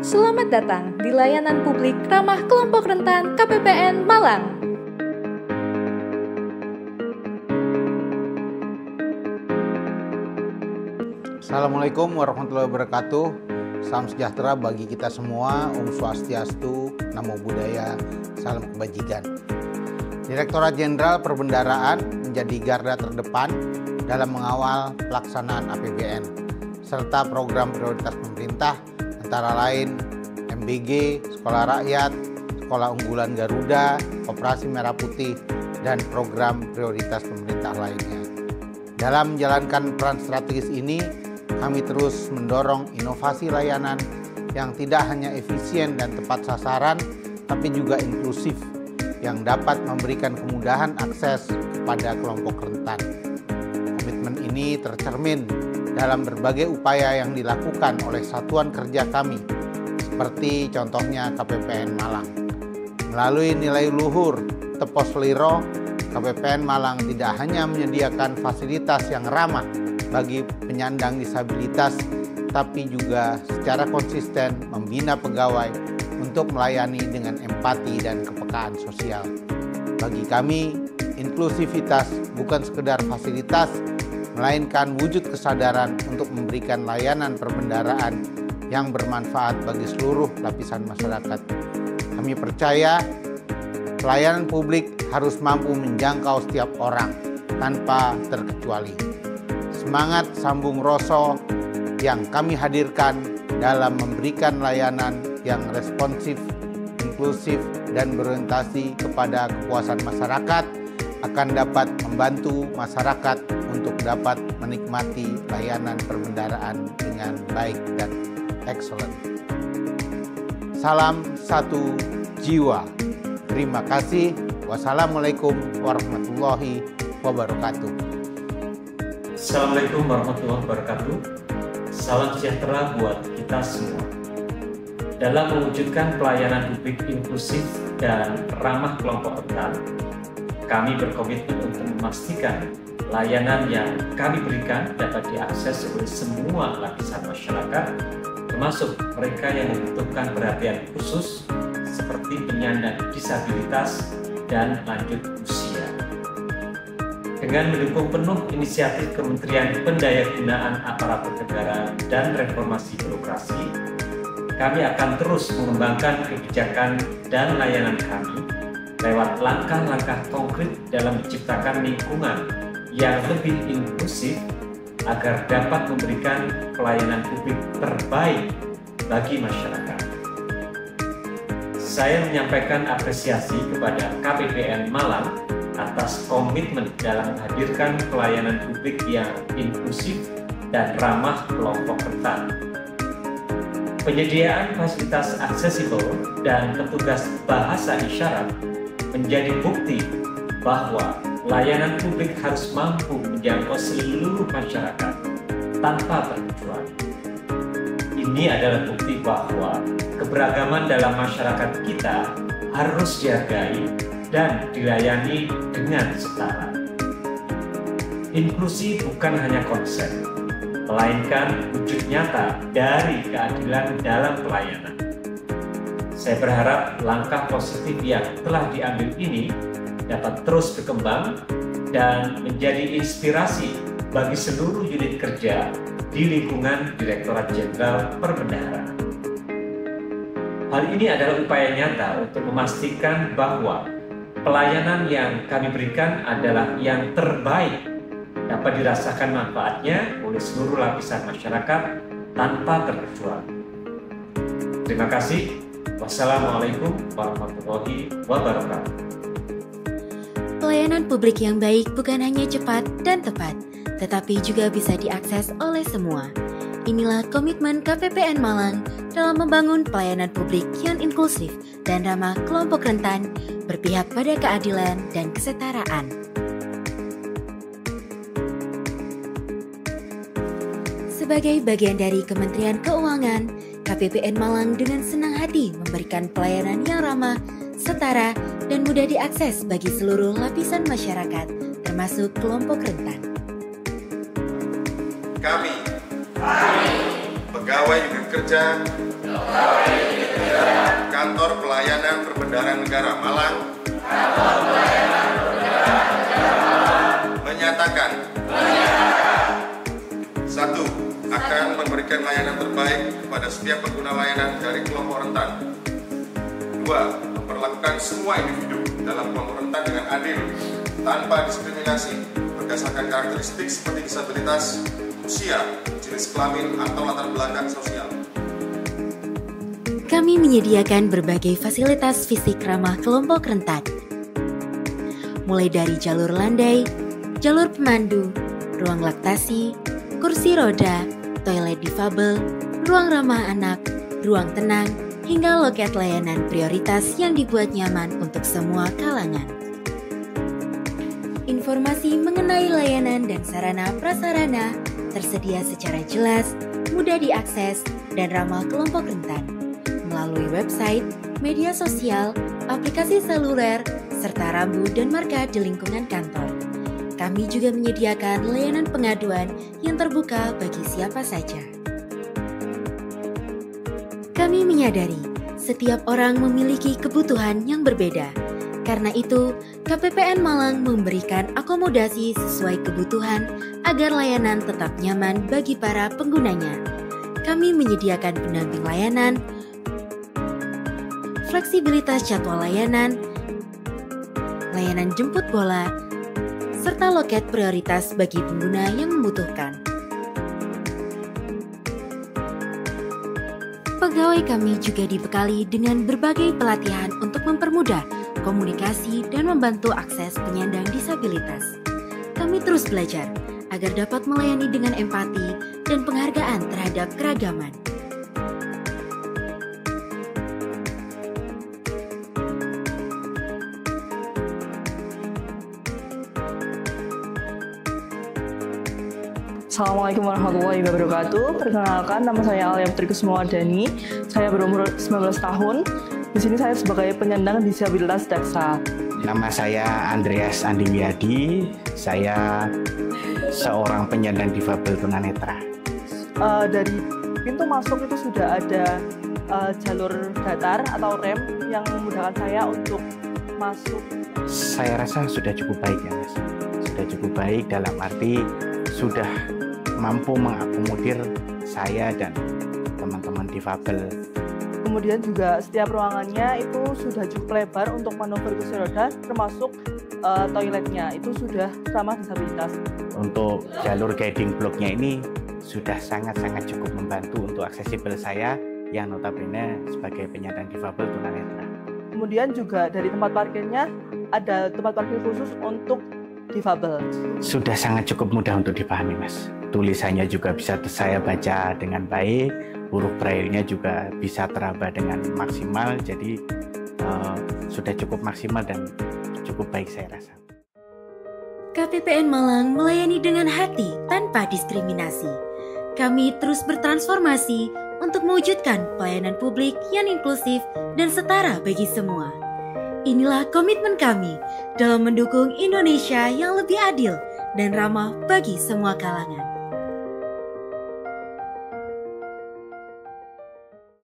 Selamat datang di layanan publik ramah kelompok rentan KPPN Malang. Assalamualaikum warahmatullahi wabarakatuh. Salam sejahtera bagi kita semua. Om Swastiastu, Namo Buddhaya, salam kebajikan. Direktorat Jenderal Perbendaharaan menjadi garda terdepan dalam mengawal pelaksanaan APBN serta program prioritas pemerintah antara lain MBG, Sekolah Rakyat, Sekolah Unggulan Garuda, Koperasi Merah Putih, dan program prioritas pemerintah lainnya. Dalam menjalankan peran strategis ini, kami terus mendorong inovasi layanan yang tidak hanya efisien dan tepat sasaran, tapi juga inklusif yang dapat memberikan kemudahan akses kepada kelompok rentan. Komitmen ini tercermin dalam berbagai upaya yang dilakukan oleh satuan kerja kami, seperti contohnya KPPN Malang. Melalui nilai luhur Tepos Liro, KPPN Malang tidak hanya menyediakan fasilitas yang ramah bagi penyandang disabilitas, tapi juga secara konsisten membina pegawai untuk melayani dengan empati dan kepekaan sosial. Bagi kami, inklusivitas bukan sekedar fasilitas, melainkan wujud kesadaran untuk memberikan layanan perbendaharaan yang bermanfaat bagi seluruh lapisan masyarakat. Kami percaya pelayanan publik harus mampu menjangkau setiap orang tanpa terkecuali. Semangat sambung rasa yang kami hadirkan dalam memberikan layanan yang responsif, inklusif, dan berorientasi kepada kepuasan masyarakat akan dapat membantu masyarakat untuk dapat menikmati layanan perbendaharaan dengan baik dan excellent. Salam satu jiwa. Terima kasih. Wassalamualaikum warahmatullahi wabarakatuh. Assalamualaikum warahmatullahi wabarakatuh. Salam sejahtera buat kita semua. Dalam mewujudkan pelayanan publik inklusif dan ramah kelompok rentan, kami berkomitmen untuk memastikan layanan yang kami berikan dapat diakses oleh semua lapisan masyarakat, termasuk mereka yang membutuhkan perhatian khusus seperti penyandang disabilitas dan lanjut usia. Dengan mendukung penuh inisiatif Kementerian Pendayagunaan Aparatur Negara dan Reformasi Birokrasi, kami akan terus mengembangkan kebijakan dan layanan kami lewat langkah-langkah konkret dalam menciptakan lingkungan yang lebih inklusif agar dapat memberikan pelayanan publik terbaik bagi masyarakat. Saya menyampaikan apresiasi kepada KPPN Malang atas komitmen dalam menghadirkan pelayanan publik yang inklusif dan ramah kelompok rentan. Penyediaan fasilitas aksesibel dan petugas bahasa isyarat menjadi bukti bahwa layanan publik harus mampu menjangkau seluruh masyarakat tanpa terkecuali. Ini adalah bukti bahwa keberagaman dalam masyarakat kita harus dihargai dan dilayani dengan setara. Inklusi bukan hanya konsep, melainkan wujud nyata dari keadilan dalam pelayanan. Saya berharap langkah positif yang telah diambil ini dapat terus berkembang dan menjadi inspirasi bagi seluruh unit kerja di lingkungan Direktorat Jenderal Perbendaharaan. Hal ini adalah upaya nyata untuk memastikan bahwa pelayanan yang kami berikan adalah yang terbaik, dapat dirasakan manfaatnya oleh seluruh lapisan masyarakat tanpa terkecuali. Terima kasih. Wassalamualaikum warahmatullahi wabarakatuh. Pelayanan publik yang baik bukan hanya cepat dan tepat, tetapi juga bisa diakses oleh semua. Inilah komitmen KPPN Malang dalam membangun pelayanan publik yang inklusif dan ramah kelompok rentan, berpihak pada keadilan dan kesetaraan. Sebagai bagian dari Kementerian Keuangan, KPPN Malang dengan senang hati memberikan pelayanan yang ramah, setara, dan mudah diakses bagi seluruh lapisan masyarakat, termasuk kelompok rentan. Kami, pegawai unit kerja Kantor Pelayanan Perbendaharaan Negara Malang menyatakan 1. Akan memberikan layanan terbaik kepada setiap pengguna layanan dari kelompok rentan. 2. Memperlakukan semua individu dalam kelompok rentan dengan adil, tanpa diskriminasi, berdasarkan karakteristik seperti disabilitas, usia, jenis kelamin, atau latar belakang sosial. Kami menyediakan berbagai fasilitas fisik ramah kelompok rentan, mulai dari jalur landai, jalur pemandu, ruang laktasi, kursi roda, toilet difabel, ruang ramah anak, ruang tenang, hingga loket layanan prioritas yang dibuat nyaman untuk semua kalangan. Informasi mengenai layanan dan sarana prasarana tersedia secara jelas, mudah diakses, dan ramah kelompok rentan melalui website, media sosial, aplikasi seluler, serta rambu dan marka di lingkungan kantor. Kami juga menyediakan layanan pengaduan yang terbuka bagi siapa saja. Kami menyadari setiap orang memiliki kebutuhan yang berbeda. Karena itu, KPPN Malang memberikan akomodasi sesuai kebutuhan agar layanan tetap nyaman bagi para penggunanya. Kami menyediakan pendamping layanan, fleksibilitas jadwal layanan jemput bola, serta loket prioritas bagi pengguna yang membutuhkan. Pegawai kami juga dibekali dengan berbagai pelatihan untuk mempermudah komunikasi dan membantu akses penyandang disabilitas. Kami terus belajar agar dapat melayani dengan empati dan penghargaan terhadap keragaman. Assalamualaikum warahmatullahi wabarakatuh. Perkenalkan, nama saya Alia Putri Kusumawardani. Saya berumur 19 tahun. Di sini saya sebagai penyandang disabilitas daksa. Nama saya Andreas Andi Wiyadi. Saya seorang penyandang difabel tunanetra. Dari pintu masuk itu sudah ada jalur datar atau rem yang memudahkan saya untuk masuk. Saya rasa sudah cukup baik ya Mas. Sudah cukup baik dalam arti sudah mampu mengakomodir saya dan teman-teman difabel. Kemudian juga setiap ruangannya itu sudah cukup lebar untuk manuver kursi roda, termasuk toiletnya itu sudah ramah disabilitas. Untuk jalur guiding blocknya ini sudah sangat-sangat cukup membantu untuk aksesibel saya yang notabene sebagai penyandang difabel tunanetra. Kemudian juga dari tempat parkirnya ada tempat parkir khusus untuk difabel. Sudah sangat cukup mudah untuk dipahami Mas. Tulisannya juga bisa saya baca dengan baik, huruf braille-nya juga bisa teraba dengan maksimal, jadi sudah cukup maksimal dan cukup baik saya rasa. KPPN Malang melayani dengan hati tanpa diskriminasi. Kami terus bertransformasi untuk mewujudkan pelayanan publik yang inklusif dan setara bagi semua. Inilah komitmen kami dalam mendukung Indonesia yang lebih adil dan ramah bagi semua kalangan.